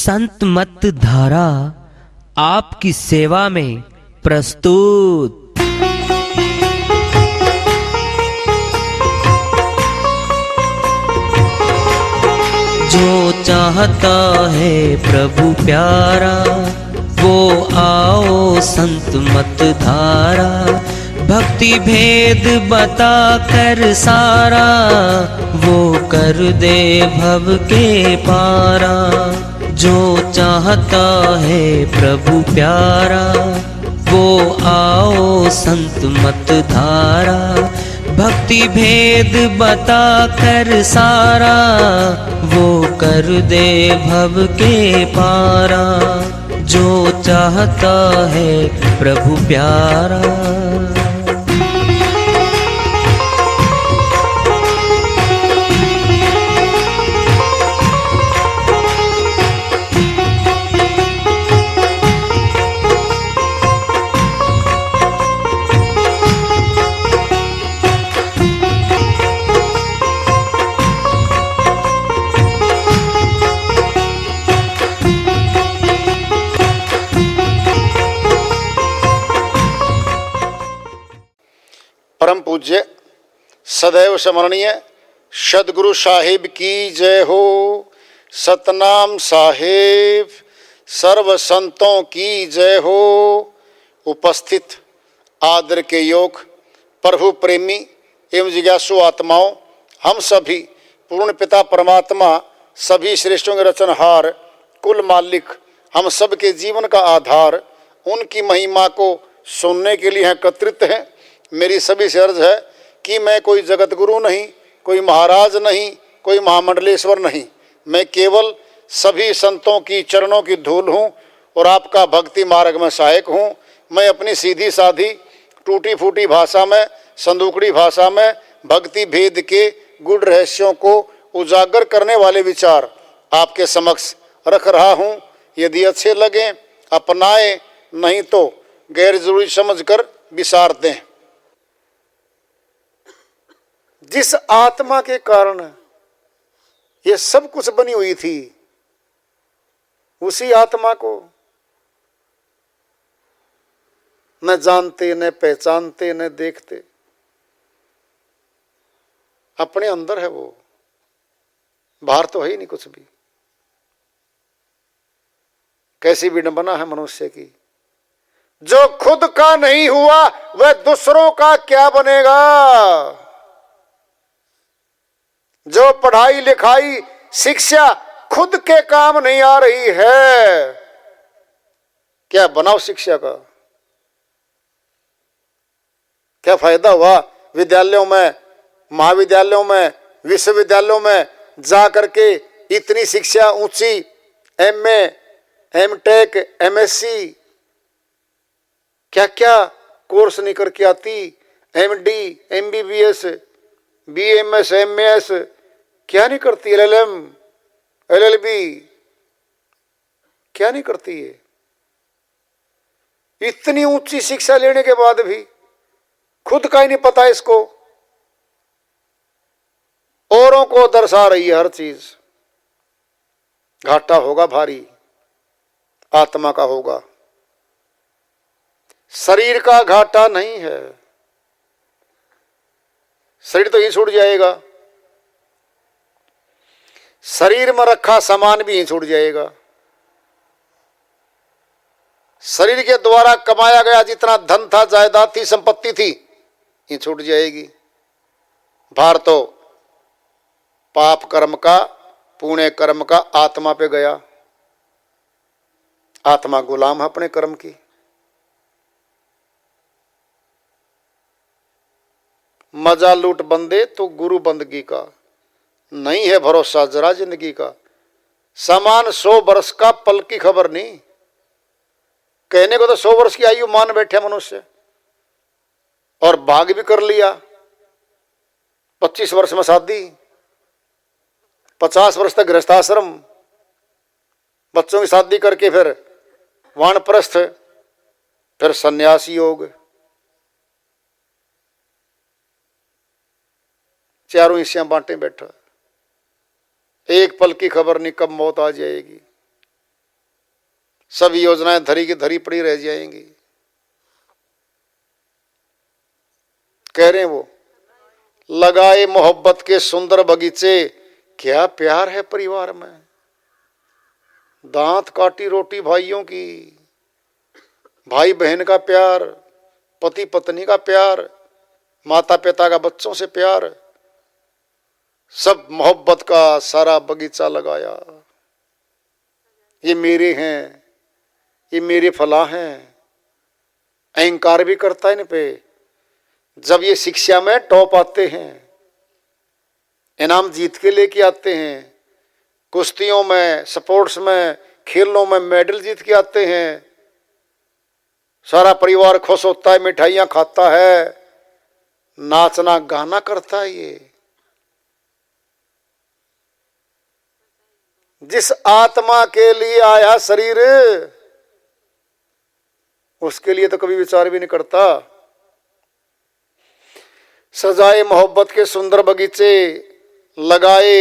संत मत धारा आपकी सेवा में प्रस्तुत। जो चाहता है प्रभु प्यारा, वो आओ संत मत धारा। भक्ति भेद बता कर सारा, वो कर दे भव के पारा। जो चाहता है प्रभु प्यारा, वो आओ संत मत धारा। भक्ति भेद बता कर सारा, वो कर दे भव के पारा। जो चाहता है प्रभु प्यारा। परम पूज्य सदैव स्मरणीय सदगुरु साहिब की जय हो। सतनाम साहिब सर्व संतों की जय हो। उपस्थित आदर के योग प्रभु प्रेमी एवं जिज्ञासु आत्माओं, हम सभी पूर्ण पिता परमात्मा सभी श्रेष्ठों के रचनहार कुल मालिक, हम सब के जीवन का आधार, उनकी महिमा को सुनने के लिए एकत्रित हैं। मेरी सभी से अर्ज है कि मैं कोई जगत गुरु नहीं, कोई महाराज नहीं, कोई महामंडलेश्वर नहीं। मैं केवल सभी संतों की चरणों की धूल हूँ और आपका भक्ति मार्ग में सहायक हूँ। मैं अपनी सीधी साधी टूटी फूटी भाषा में, संदूकड़ी भाषा में भक्ति भेद के गुड़ रहस्यों को उजागर करने वाले विचार आपके समक्ष रख रहा हूँ। यदि अच्छे लगें अपनाएं, नहीं तो गैर जरूरी समझकर विसार दें। जिस आत्मा के कारण ये सब कुछ बनी हुई थी, उसी आत्मा को न जानते, न पहचानते, न देखते। अपने अंदर है वो, बाहर तो है ही नहीं कुछ भी। कैसी विडंबना है मनुष्य की। जो खुद का नहीं हुआ वह दूसरों का क्या बनेगा। जो पढ़ाई लिखाई शिक्षा खुद के काम नहीं आ रही है, क्या बनाओ शिक्षा का। क्या फायदा हुआ विद्यालयों में, महाविद्यालयों में, विश्वविद्यालयों में जा करके इतनी शिक्षा ऊंची, एमए, एमटेक, एमएससी, क्या क्या कोर्स नहीं करके आती, एमडी, एमबीबीएस, बीएमएस, एमएस, क्या नहीं करती, एलएलएम, एलएलबी, क्या नहीं करती है। इतनी ऊंची शिक्षा लेने के बाद भी खुद का ही नहीं पता इसको, औरों को दर्शा रही है हर चीज। घाटा होगा भारी, आत्मा का होगा। शरीर का घाटा नहीं है, शरीर तो ही छूट जाएगा। शरीर में रखा सामान भी ही छूट जाएगा। शरीर के द्वारा कमाया गया जितना धन था, जायदाद थी, संपत्ति थी, ये छूट जाएगी। भार तो पाप कर्म का, पुण्य कर्म का आत्मा पे गया। आत्मा गुलाम है अपने कर्म की। मजा लूट बंदे तो गुरु बंदगी का, नहीं है भरोसा जरा जिंदगी का। सामान 100 वर्ष का, पल की खबर नहीं। कहने को तो 100 वर्ष की आयु मान बैठे मनुष्य, और भाग भी कर लिया। 25 वर्ष में शादी, 50 वर्ष तक गृहस्थाश्रम, बच्चों की शादी करके फिर वानप्रस्थ, फिर सन्यासी योग। चारों हिस्सियां बांटे बैठा। एक पल की खबर नहीं कब मौत आ जाएगी। सब योजनाएं धरी की धरी पड़ी रह जाएंगी। कह रहे हैं वो, लगाए मोहब्बत के सुंदर बगीचे, क्या प्यार है परिवार में। दांत काटी रोटी भाइयों की, भाई बहन का प्यार, पति पत्नी का प्यार, माता पिता का बच्चों से प्यार, सब मोहब्बत का सारा बगीचा लगाया। ये मेरे हैं, ये मेरे फला हैं। अहंकार भी करता है इन पे। जब ये शिक्षा में टॉप आते हैं, इनाम जीत के लेके आते हैं, कुश्तियों में, स्पोर्ट्स में, खेलों में मेडल जीत के आते हैं, सारा परिवार खुश होता है, मिठाइयां खाता है, नाचना गाना करता है। ये जिस आत्मा के लिए आया शरीर, उसके लिए तो कभी विचार भी नहीं करता। सजाए मोहब्बत के सुंदर बगीचे, लगाए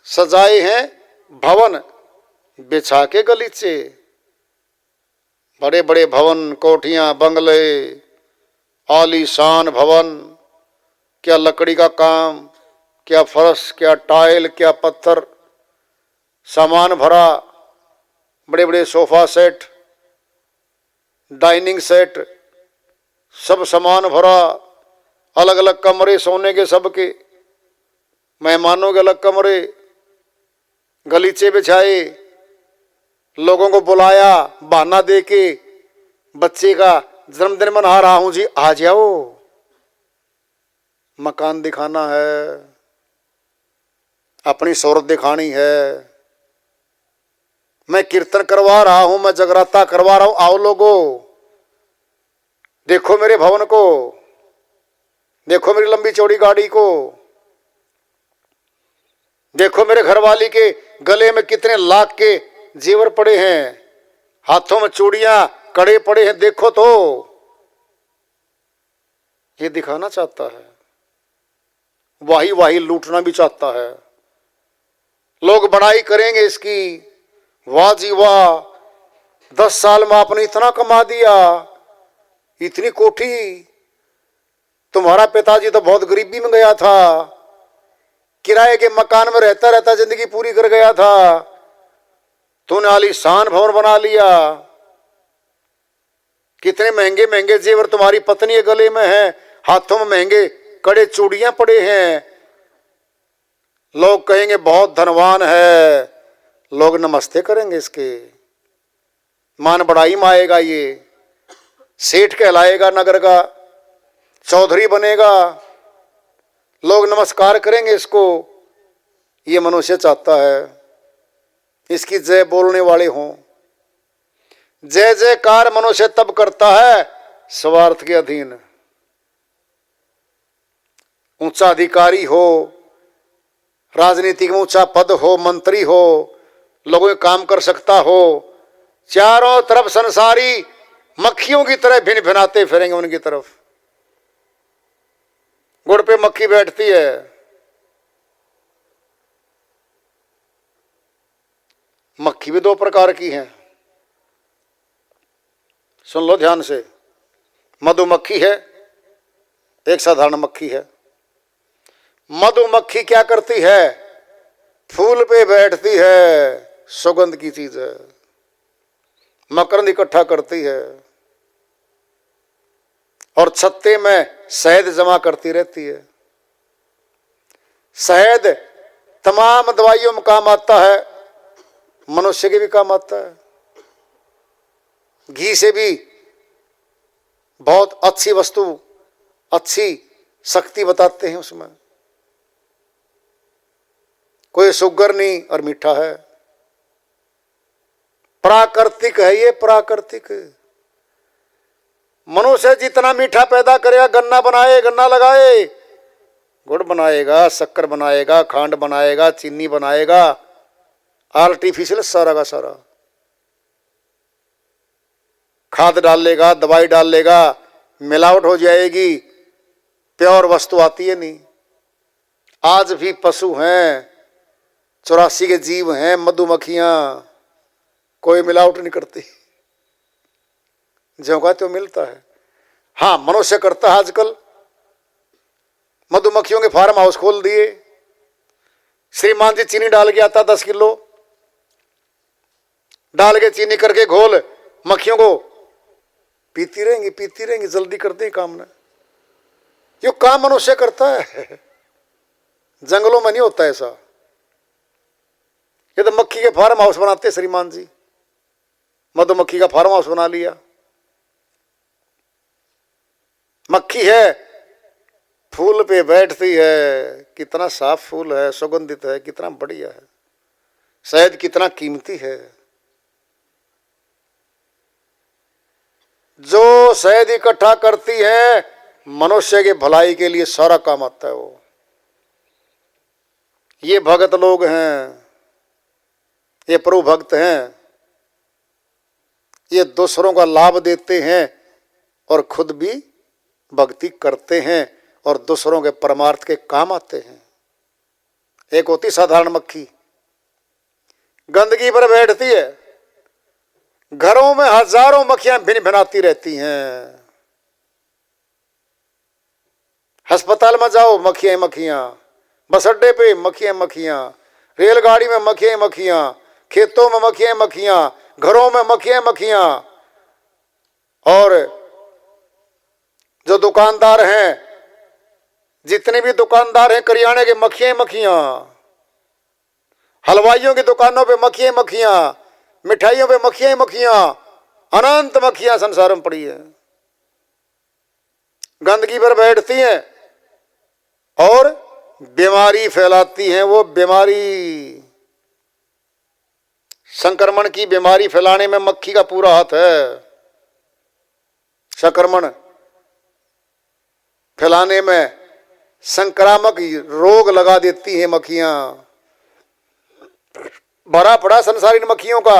सजाए हैं भवन, बिछा के गलीचे। बड़े बड़े भवन, कोठियां, बंगले, आलीशान भवन, क्या लकड़ी का काम, क्या फर्श, क्या टाइल, क्या पत्थर, सामान भरा। बड़े बड़े सोफा सेट, डाइनिंग सेट, सब सामान भरा। अलग अलग कमरे सोने के, सबके मेहमानों के अलग कमरे, गलीचे बिछाए, लोगों को बुलाया बहाना दे के, बच्चे का जन्मदिन मना रहा हूं जी, आ जाओ, मकान दिखाना है, अपनी शोहरत दिखानी है। मैं कीर्तन करवा रहा हूं, मैं जगराता करवा रहा हूं, आओ लोगों, देखो मेरे भवन को, देखो मेरी लंबी चौड़ी गाड़ी को, देखो मेरे घरवाली के गले में कितने लाख के जेवर पड़े हैं, हाथों में चूड़ियां, कड़े पड़े हैं, देखो तो। ये दिखाना चाहता है, वाही वाही लूटना भी चाहता है। लोग बड़ाई करेंगे इसकी, वाह जी वाह, 10 साल में आपने इतना कमा दिया, इतनी कोठी, तुम्हारा पिताजी तो बहुत गरीबी में गया था, किराए के मकान में रहता रहता जिंदगी पूरी कर गया था, तूने आलीशान भवन बना लिया, कितने महंगे महंगे जेवर तुम्हारी पत्नी के गले में है, हाथों में महंगे कड़े चूड़ियां पड़े हैं। लोग कहेंगे बहुत धनवान है, लोग नमस्ते करेंगे इसके, मान बढ़ाई में आएगा, ये सेठ कहलाएगा, नगर का चौधरी बनेगा, लोग नमस्कार करेंगे इसको। ये मनुष्य चाहता है इसकी जय बोलने वाले हों। जय जयकार मनुष्य तब करता है स्वार्थ के अधीन। ऊंचा अधिकारी हो, राजनीतिक में ऊंचा पद हो, मंत्री हो, लोगों के काम कर सकता हो, चारों तरफ संसारी मक्खियों की तरह भिन भिनाते फिरेंगे उनकी तरफ। गुड़ पे मक्खी बैठती है, मक्खी भी 2 प्रकार की हैं, सुन लो ध्यान से। मधुमक्खी है, एक साधारण मक्खी है। मधुमक्खी क्या करती है? फूल पे बैठती है, सुगंध की चीज है, मकरंद इकट्ठा करती है और छत्ते में शहद जमा करती रहती है। शहद तमाम दवाइयों में काम आता है, मनुष्य के भी काम आता है। घी से भी बहुत अच्छी वस्तु, अच्छी शक्ति बताते हैं उसमें, कोई शुगर नहीं और मीठा है, प्राकृतिक है ये, प्राकृतिक। मनुष्य जितना मीठा पैदा करेगा, गन्ना बनाए, गन्ना लगाए, गुड़ बनाएगा, शक्कर बनाएगा, खांड बनाएगा, चीनी बनाएगा, आर्टिफिशियल सारा का सारा। खाद डालेगा, दवाई डालेगा, मिलावट हो जाएगी, प्योर वस्तु आती है नहीं। आज भी पशु हैं, 84 के जीव हैं, मधुमक्खियां, कोई मिलावट नहीं करती, जो का तो मिलता है। हाँ, मनुष्य करता है आजकल, मधुमक्खियों के फार्म हाउस खोल दिए। श्रीमान जी चीनी डाल के आता 10 किलो, डाल के चीनी करके घोल, मक्खियों को पीती रहेंगी, जल्दी करते हैं काम ना। यो काम मनुष्य करता है, जंगलों में नहीं होता ऐसा। ये तो मक्खी के फार्म हाउस बनाते श्रीमान जी, मधुमक्खी का फार्म हाउस बना लिया। मक्खी है, फूल पे बैठती है, कितना साफ फूल है, सुगंधित है, कितना बढ़िया है, शहद कितना कीमती है। जो शहद इकट्ठा करती है, मनुष्य के भलाई के लिए सारा काम आता है वो। ये भगत लोग हैं, ये प्रभु भक्त हैं, ये दूसरों का लाभ देते हैं और खुद भी भक्ति करते हैं और दूसरों के परमार्थ के काम आते हैं। एक होती साधारण मक्खी, गंदगी पर बैठती है, घरों में हजारों मक्खियां भिन भिनाती रहती हैं। अस्पताल में जाओ मक्खियां मक्खियां, बस अड्डे पे मक्खियां मक्खियां, रेलगाड़ी में मक्खियां मक्खियां, खेतों में मक्खियां मक्खियां, घरों में मक्खियां मक्खियां। और जो दुकानदार हैं, जितने भी दुकानदार हैं करियाने के, मक्खियां मक्खियां। हलवाइयों की दुकानों पे मक्खियां मक्खियां, मिठाइयों पे मक्खियां मक्खियां, अनंत मक्खियां संसार में पड़ी है। गंदगी पर बैठती हैं और बीमारी फैलाती हैं। वो बीमारी, संक्रमण की बीमारी फैलाने में मक्खी का पूरा हाथ है। संक्रमण फैलाने में संक्रामक रोग लगा देती हैं मक्खियां। भरा पड़ा संसारी मक्खियों का।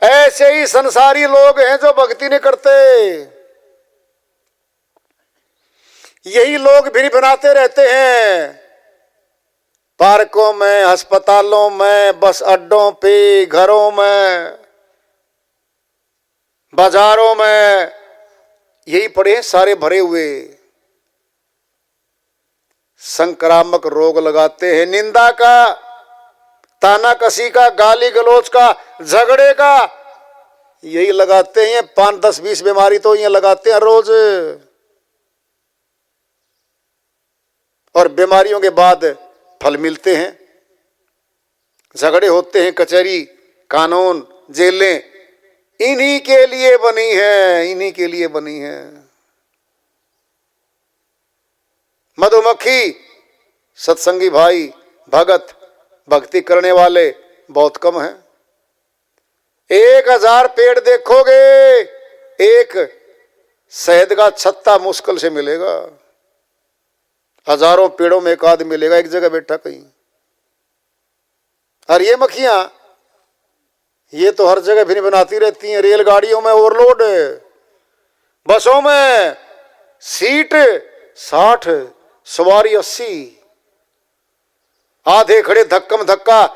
ऐसे ही संसारी लोग हैं जो भक्ति नहीं करते। यही लोग भिन भिनाते रहते हैं, पार्कों में, अस्पतालों में, बस अड्डों पे, घरों में, बाजारों में, यही पड़े हैं सारे भरे हुए। संक्रामक रोग लगाते हैं, निंदा का, तानाकसी का, गाली गलौज का, झगड़े का, यही लगाते हैं। 5, 10, 20 बीमारी तो ये लगाते हैं रोज। और बीमारियों के बाद फल मिलते हैं, झगड़े होते हैं, कचहरी, कानून, जेलें इन्हीं के लिए बनी है, इन्हीं के लिए बनी है। मधुमक्खी, सत्संगी भाई, भगत, भक्ति करने वाले बहुत कम हैं। 1000 पेड़ देखोगे, एक शहद का छत्ता मुश्किल से मिलेगा। हजारों पेड़ों में एक आदमी मिलेगा, एक जगह बैठा कहीं। और ये मक्खियां, ये तो हर जगह भिन बनाती रहती हैं। रेलगाड़ियों में ओवरलोड, बसों में सीट 60, सवारी 80, आधे खड़े धक्कम धक्का।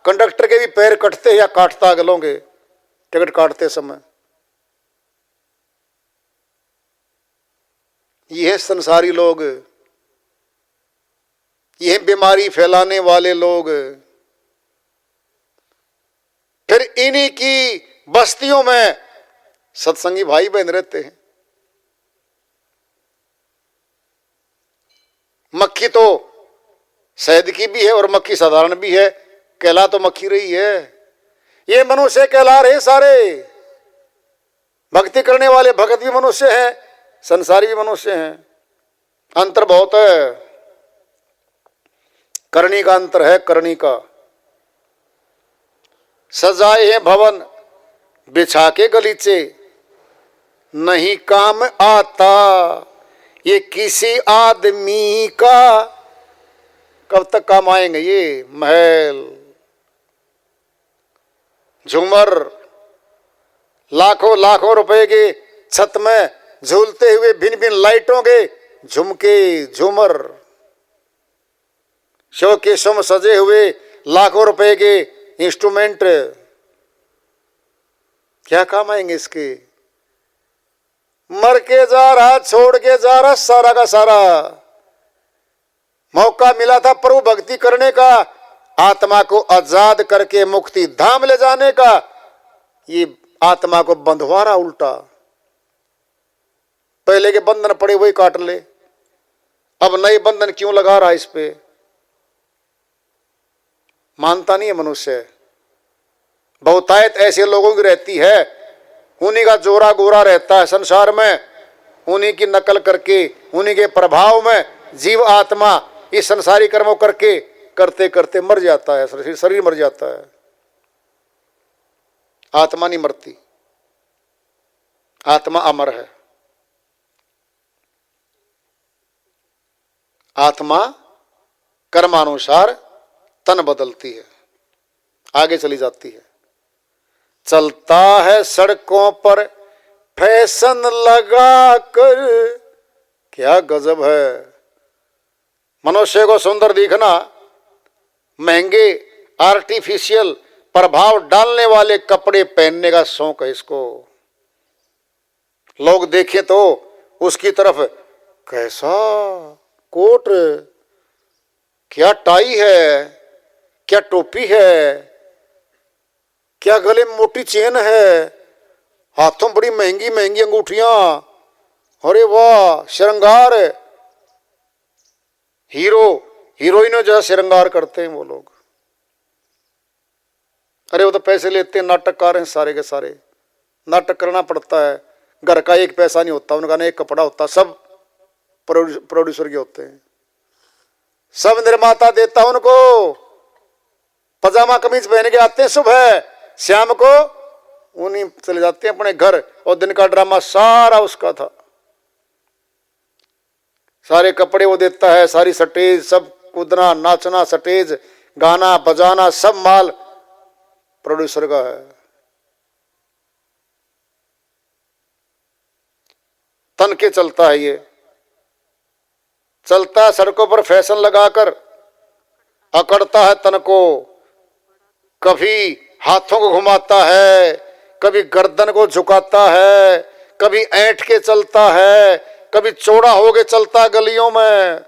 कंडक्टर के भी पैर कटते या काटता गलोंगे टिकट काटते समय। ये है संसारी लोग, ये बीमारी फैलाने वाले लोग। फिर इन्हीं की बस्तियों में सत्संगी भाई बहन रहते हैं। मक्खी तो शहद की भी है और मक्खी साधारण भी है, कहला तो मक्खी रही है। ये मनुष्य कहला रहे सारे। भक्ति करने वाले भगत भी मनुष्य हैं, संसारी भी मनुष्य हैं। अंतर बहुत है, करनी का अंतर है, करनी का। सजाए हैं भवन बिछा के गलीचे, नहीं काम आता ये किसी आदमी का। कब तक काम आएंगे ये महल, झूमर, लाखों लाखों रुपए के छत में झूलते हुए भिन्न भिन्न लाइटों के झुमके, झूमर, शोकेशों में सजे हुए लाखों रुपए के इंस्ट्रूमेंट, क्या काम आएंगे इसके? मर के जा रहा, छोड़ के जा रहा सारा का सारा। मौका मिला था प्रभु भक्ति करने का, आत्मा को आजाद करके मुक्ति धाम ले जाने का, ये आत्मा को बंधवा रहा उल्टा। पहले के बंधन पड़े वही काट ले, अब नए बंधन क्यों लगा रहा इस पे? मानता नहीं है मनुष्य। बहुतायत ऐसे लोगों की रहती है, उन्हीं का जोरा गोरा रहता है संसार में, उन्हीं की नकल करके, उन्हीं के प्रभाव में जीव आत्मा इस संसारी कर्मों करके करते करते मर जाता है, शरीर मर जाता है, आत्मा नहीं मरती। आत्मा अमर है। आत्मा कर्मानुसार तन बदलती है, आगे चली जाती है। चलता है सड़कों पर फैशन लगा कर, क्या गजब है। मनुष्य को सुंदर दिखना, महंगे आर्टिफिशियल प्रभाव डालने वाले कपड़े पहनने का शौक है इसको। लोग देखें तो उसकी तरफ, कैसा कोट, क्या टाई है, क्या टोपी है, क्या गले में मोटी चेन है, हाथों बड़ी महंगी महंगी अंगूठियां, अरे वाह श्रृंगार। हीरो हीरोइनों जैसा श्रृंगार करते हैं वो लोग। अरे वो तो पैसे लेते हैं, नाटककार हैं सारे के सारे, नाटक करना पड़ता है। घर का एक पैसा नहीं होता उनका, ना एक कपड़ा होता, सब प्रोड्यूसर के होते हैं, सब निर्माता देता उनको। पजामा कमीज पहन के आते हैं सुबह, शाम को उन्हीं चले जाते हैं अपने घर, और दिन का ड्रामा सारा उसका था। सारे कपड़े वो देता है, सारी स्टेज, सब कूदना नाचना, स्टेज गाना बजाना, सब माल प्रोड्यूसर का है। तन के चलता है ये, चलता है सड़कों पर फैशन लगाकर, अकड़ता है तन को, कभी हाथों को घुमाता है, कभी गर्दन को झुकाता है, कभी ऐंठ के चलता है, कभी चौड़ा हो के चलता है गलियों में,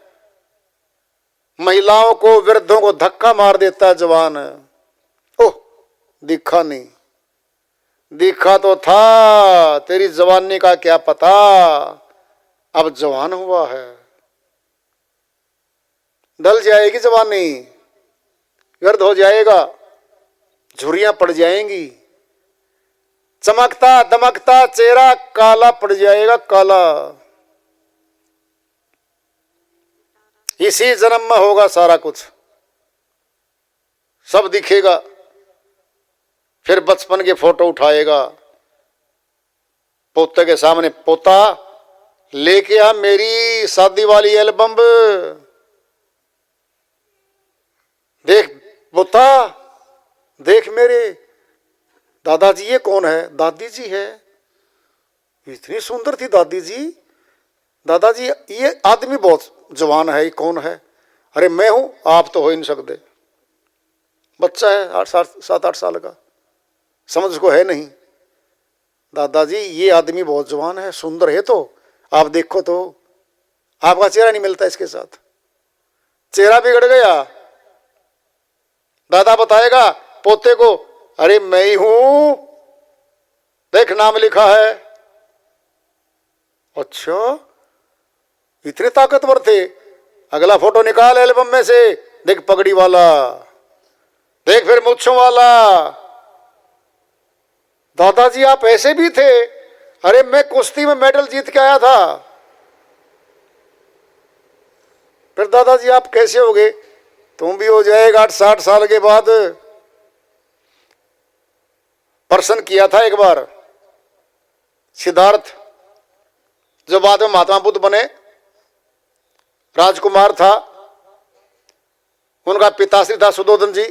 महिलाओं को वृद्धों को धक्का मार देता है जवान। ओह दिखा नहीं, दिखा तो था, तेरी जवानी का क्या पता, अब जवान हुआ है, ढल जाएगी जवानी, गर्द हो जाएगा, झुर्रियां पड़ जाएंगी, चमकता दमकता चेहरा काला पड़ जाएगा, काला। इसी जन्म में होगा सारा कुछ, सब दिखेगा। फिर बचपन के फोटो उठाएगा, पोते के सामने, पोता लेके आ मेरी शादी वाली एल्बम, देख पोता देख मेरे दादाजी, ये कौन है? दादी जी है, इतनी सुंदर थी दादी जी। दादाजी ये आदमी बहुत जवान है, ये कौन है? अरे मैं हूं, आप तो हो ही नहीं सकते। बच्चा है 7-8 साल का, समझ को है नहीं। दादाजी ये आदमी बहुत जवान है, सुंदर है, तो आप देखो तो, आपका चेहरा नहीं मिलता इसके साथ, चेहरा बिगड़ गया। दादा बताएगा पोते को, अरे मैं ही हूं, देख नाम लिखा है। अच्छा इतने ताकतवर थे। अगला फोटो निकाल एल्बम में से, देख पगड़ी वाला, देख फिर मूंछों वाला। दादाजी आप ऐसे भी थे? अरे मैं कुश्ती में मेडल जीत के आया था। फिर दादाजी आप कैसे हो गए? तुम भी हो जाएगा 60 साल के बाद। प्रश्न किया था एक बार सिद्धार्थ, जो बाद में महात्मा बुद्ध बने, राजकुमार था, उनका पिताश्री था सुदोधन जी।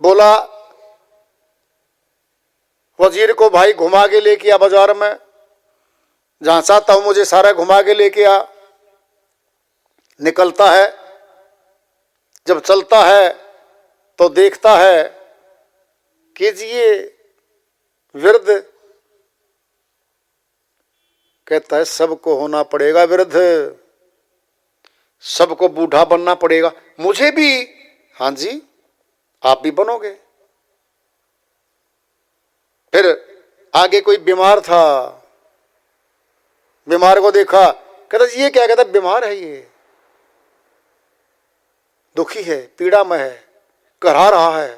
बोला वजीर को, भाई घुमा के लेके आ बाजार में, जहां चाहता हूं मुझे सारा घुमा के लेके आ। निकलता है, जब चलता है तो देखता है कीजिए वृद्ध। कहता है सबको होना पड़ेगा वृद्ध, सबको बूढ़ा बनना पड़ेगा, मुझे भी। हाँ जी, आप भी बनोगे। फिर आगे कोई बीमार था, बीमार को देखा, कहता ये क्या? कहता बीमार है, ये दुखी है, पीड़ा में है, करहा रहा है।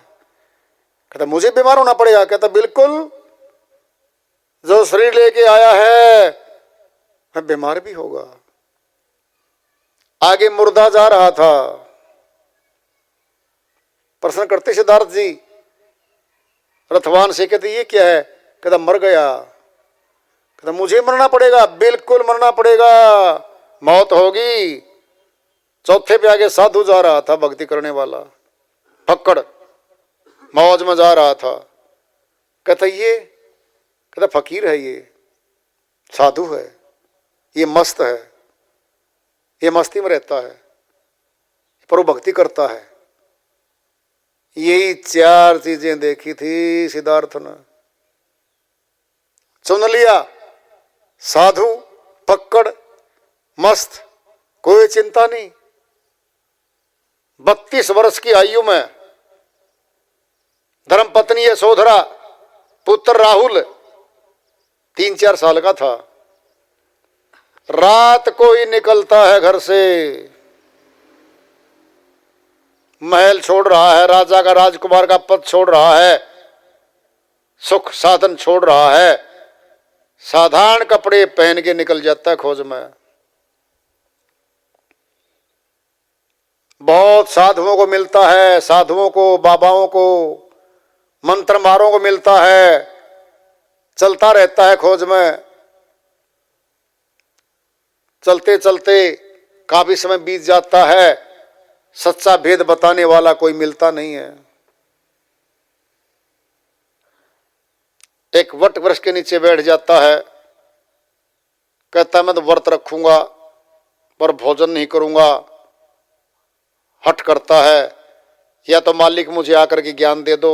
कहता मुझे बीमार होना पड़ेगा? कहता बिल्कुल, जो शरीर लेके आया है मैं बीमार भी होगा। आगे मुर्दा जा रहा था, प्रश्न करते सिद्धार्थ जी रथवान से, कहते ये क्या है? कहता मर गया। कहता मुझे मरना पड़ेगा? बिल्कुल मरना पड़ेगा, मौत होगी। चौथे पे आगे साधु जा रहा था, भक्ति करने वाला, फक्कड़ मौज में जा रहा था। कहता ये, कहता फकीर है, ये साधु है, ये मस्त है, ये मस्ती में रहता है, पर वो भक्ति करता है। यही चार चीजें देखी थी सिद्धार्थ ने, चुन लिया। साधु, फक्कड़, मस्त, कोई चिंता नहीं। 32 वर्ष की आयु में धर्मपत्नी यशोधरा, पुत्र राहुल 3-4 साल का था। रात को ही निकलता है घर से, महल छोड़ रहा है, राजा का राजकुमार का पद छोड़ रहा है, सुख साधन छोड़ रहा है, साधारण कपड़े पहन के निकल जाता है खोज में। बहुत साधुओं को मिलता है, साधुओं को, बाबाओं को, मंत्र मारों को मिलता है, चलता रहता है खोज में। चलते चलते काफी समय बीत जाता है, सच्चा भेद बताने वाला कोई मिलता नहीं है। एक वट वृक्ष के नीचे बैठ जाता है, कहता मैं तो व्रत रखूंगा पर भोजन नहीं करूंगा। हट करता है, या तो मालिक मुझे आकर के ज्ञान दे दो,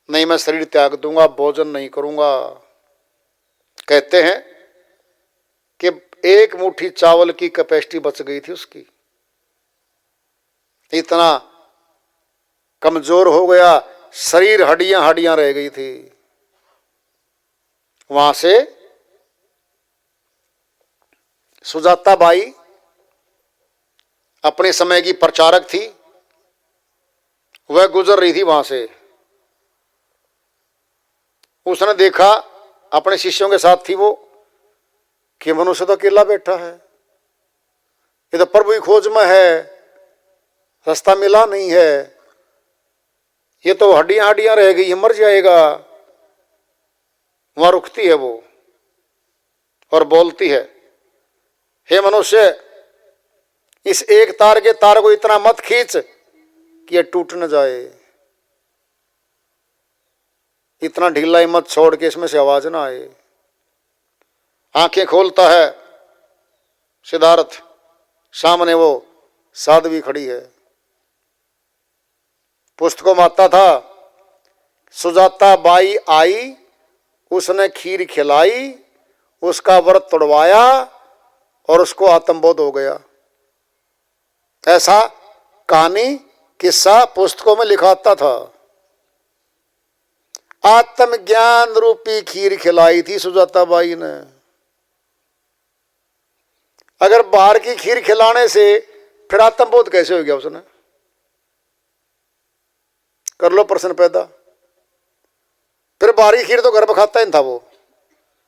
नहीं मैं शरीर त्याग दूंगा, भोजन नहीं करूंगा। कहते हैं कि 1 मुट्ठी चावल की कैपेसिटी बच गई थी उसकी, इतना कमजोर हो गया, शरीर हड्डियां हड्डियां रह गई थी। वहां से सुजाता बाई अपने समय की प्रचारक थी, वह गुजर रही थी वहां से। उसने देखा, अपने शिष्यों के साथ थी वो, कि मनुष्य तो अकेला बैठा है, ये तो प्रभु की खोज में है, रास्ता मिला नहीं है, ये तो हड्डियां हड्डियां रह गई, ये मर जाएगा। वहां रुकती है वो और बोलती है, हे मनुष्य, इस एक तार के तार को इतना मत खींच कि ये टूट न जाए, इतना ढीला ही मत छोड़ के इसमें से आवाज ना आए। आंखें खोलता है सिद्धार्थ, सामने वो साध्वी खड़ी है। पुस्तकों में आता था, सुजाता बाई आई, उसने खीर खिलाई, उसका व्रत तोड़वाया और उसको आत्मबोध हो गया। ऐसा कहानी किस्सा पुस्तकों में लिखाता था। आत्मज्ञान रूपी खीर खिलाई थी सुजाता बाई ने। अगर बाहर की खीर खिलाने से फिर आत्मबोध कैसे हो गया उसने? कर लो प्रश्न पैदा। फिर बाहर की खीर तो घर पर खाता ही था वो,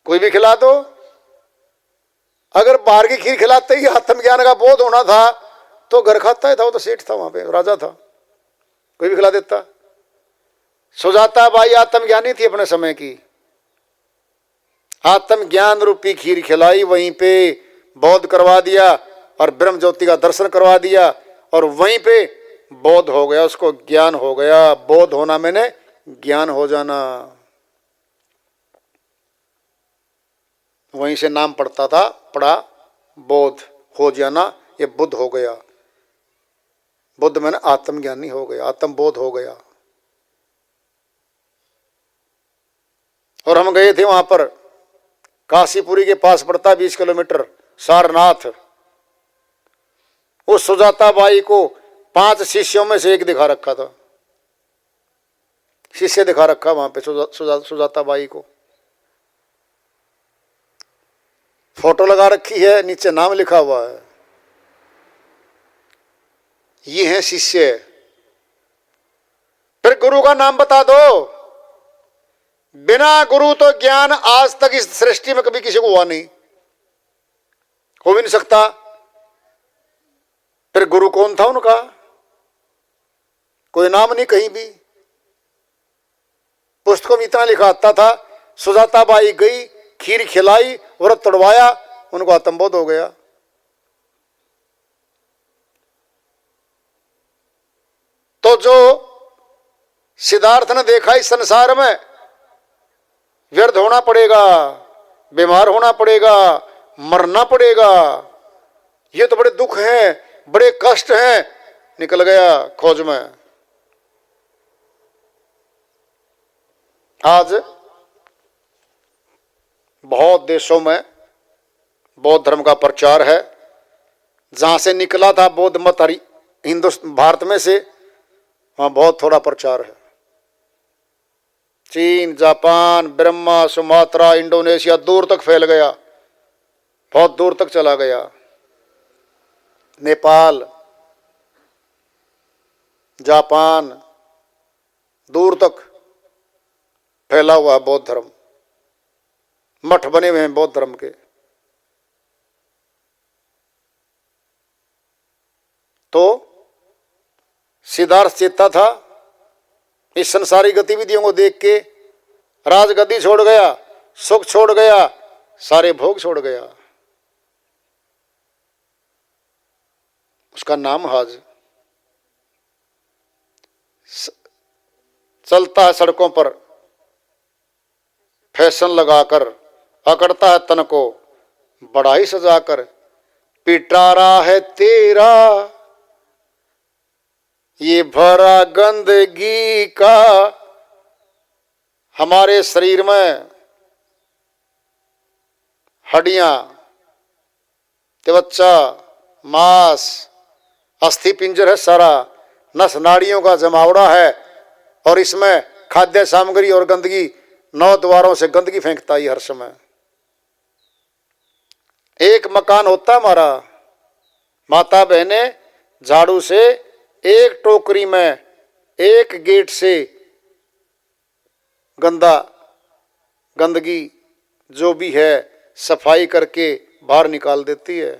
कोई भी खिला दो। अगर बाहर की खीर खिलाते ही आत्मज्ञान का बोध होना था तो घर खाता ही था, वो तो सेठ था, वहां पे राजा था, कोई भी खिला देता। सुजाता बाई आत्मज्ञानी थी अपने समय की, आत्मज्ञान रूपी खीर खिलाई, वहीं पे बोध करवा दिया और ब्रह्म ज्योति का दर्शन करवा दिया और वहीं पे बोध हो गया, उसको ज्ञान हो गया। बोध होना मैंने ज्ञान हो जाना, वहीं से नाम पड़ता था, पड़ा बोध हो जाना, ये बुद्ध हो गया। बुद्ध मैंने आत्मज्ञानी हो गया, आत्मबोध हो गया। और हम गए थे वहां पर, काशीपुरी के पास पड़ता 20 किलोमीटर, सारनाथ। उस सुजाता बाई को 5 शिष्यों में से एक दिखा रखा था, शिष्य दिखा रखा वहां पे सुजाता बाई को। फोटो लगा रखी है, नीचे नाम लिखा हुआ है, ये है शिष्य। फिर गुरु का नाम बता दो। बिना गुरु तो ज्ञान आज तक इस सृष्टि में कभी किसी को हुआ नहीं, हो भी नहीं सकता। फिर गुरु कौन था उनका? कोई नाम नहीं कहीं भी। पुस्तकों में इतना लिखा आता था, सुजाता बाई गई, खीर खिलाई, व्रत तोड़वाया, उनको आत्मबोध हो गया। तो जो सिद्धार्थ ने देखा इस संसार में व्यर्थ होना पड़ेगा, बीमार होना पड़ेगा, मरना पड़ेगा, ये तो बड़े दुख हैं, बड़े कष्ट हैं, निकल गया खोज में। आज बहुत देशों में बौद्ध धर्म का प्रचार है। जहां से निकला था बौद्ध मत हिंदुस्तान भारत में से, वहां बहुत थोड़ा प्रचार है। चीन, जापान, बर्मा, सुमात्रा, इंडोनेशिया, दूर तक फैल गया, बहुत दूर तक चला गया। नेपाल, जापान, दूर तक फैला हुआ है बौद्ध धर्म, मठ बने हुए हैं बौद्ध धर्म के। तो सिद्धार्थ चेता था, इस संसारी गतिविधियों को देख के राजगद्दी छोड़ गया, सुख छोड़ गया, सारे भोग छोड़ गया। उसका नाम हाज। चलता है सड़कों पर फैशन लगाकर, अकड़ता है तन को बड़ा ही सजाकर, पिटारा है तेरा ये भरा गंदगी का। हमारे शरीर में हड्डियां, त्वचा, मांस, अस्थि पिंजर है सारा, नस नाड़ियों का जमावड़ा है, और इसमें खाद्य सामग्री और गंदगी 9 द्वारों से गंदगी फेंकता है हर समय। एक मकान होता हमारा, माता बहने झाड़ू से एक टोकरी में एक गेट से गंदगी जो भी है सफाई करके बाहर निकाल देती है।